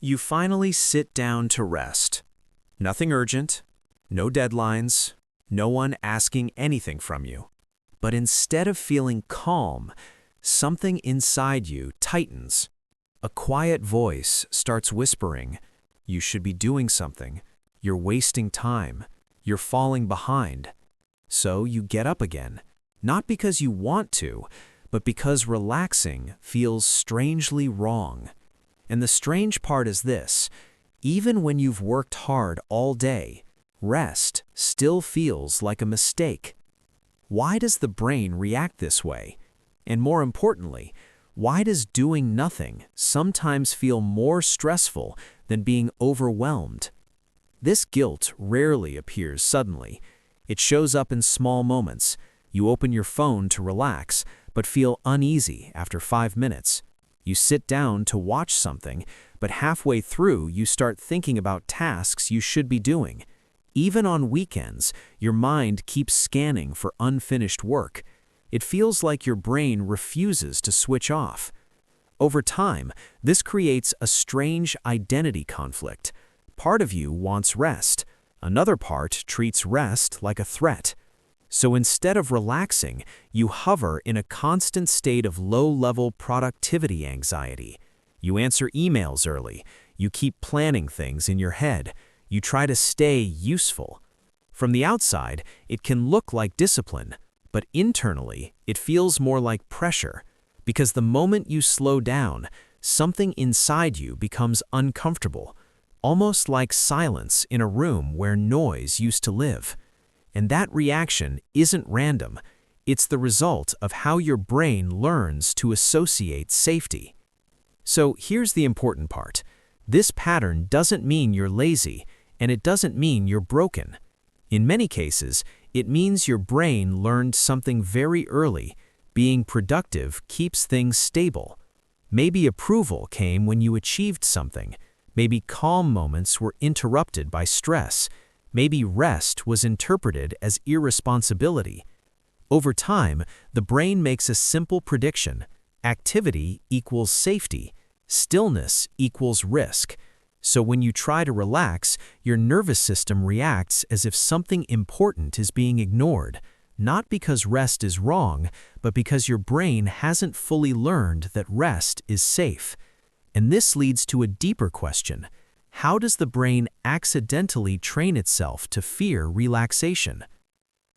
You finally sit down to rest. Nothing urgent, no deadlines, no one asking anything from you. But instead of feeling calm, something inside you tightens. A quiet voice starts whispering, "You should be doing something. You're wasting time. You're falling behind." So you get up again, not because you want to, but because relaxing feels strangely wrong. And the strange part is this: even when you've worked hard all day, rest still feels like a mistake. Why does the brain react this way? And more importantly, why does doing nothing sometimes feel more stressful than being overwhelmed? This guilt rarely appears suddenly. It shows up in small moments. You open your phone to relax, but feel uneasy after 5 minutes. You sit down to watch something, but halfway through you start thinking about tasks you should be doing. Even on weekends, your mind keeps scanning for unfinished work. It feels like your brain refuses to switch off. Over time, this creates a strange identity conflict. Part of you wants rest. Another part treats rest like a threat. So instead of relaxing, you hover in a constant state of low-level productivity anxiety. You answer emails early. You keep planning things in your head. You try to stay useful. From the outside, it can look like discipline, but internally, it feels more like pressure, because the moment you slow down, something inside you becomes uncomfortable, almost like silence in a room where noise used to live. And that reaction isn't random. It's the result of how your brain learns to associate safety. So here's the important part. This pattern doesn't mean you're lazy, and it doesn't mean you're broken. In many cases, it means your brain learned something very early. Being productive keeps things stable. Maybe approval came when you achieved something. Maybe calm moments were interrupted by stress. Maybe rest was interpreted as irresponsibility. Over time, the brain makes a simple prediction: activity equals safety, stillness equals risk. So when you try to relax, your nervous system reacts as if something important is being ignored, not because rest is wrong, but because your brain hasn't fully learned that rest is safe. And this leads to a deeper question. How does the brain accidentally train itself to fear relaxation?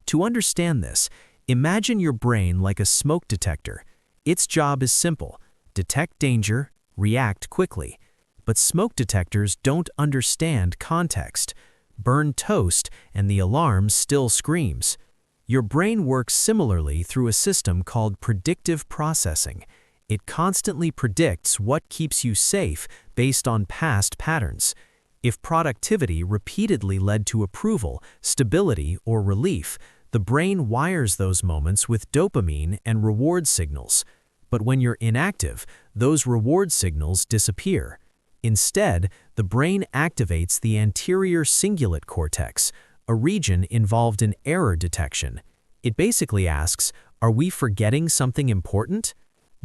To understand this, imagine your brain like a smoke detector. Its job is simple: detect danger, react quickly. But smoke detectors don't understand context. Burn toast and the alarm still screams. Your brain works similarly through a system called predictive processing. It constantly predicts what keeps you safe based on past patterns. If productivity repeatedly led to approval, stability, or relief, the brain wires those moments with dopamine and reward signals. But when you're inactive, those reward signals disappear. Instead, the brain activates the anterior cingulate cortex, a region involved in error detection. It basically asks, are we forgetting something important?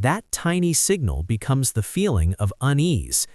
That tiny signal becomes the feeling of unease.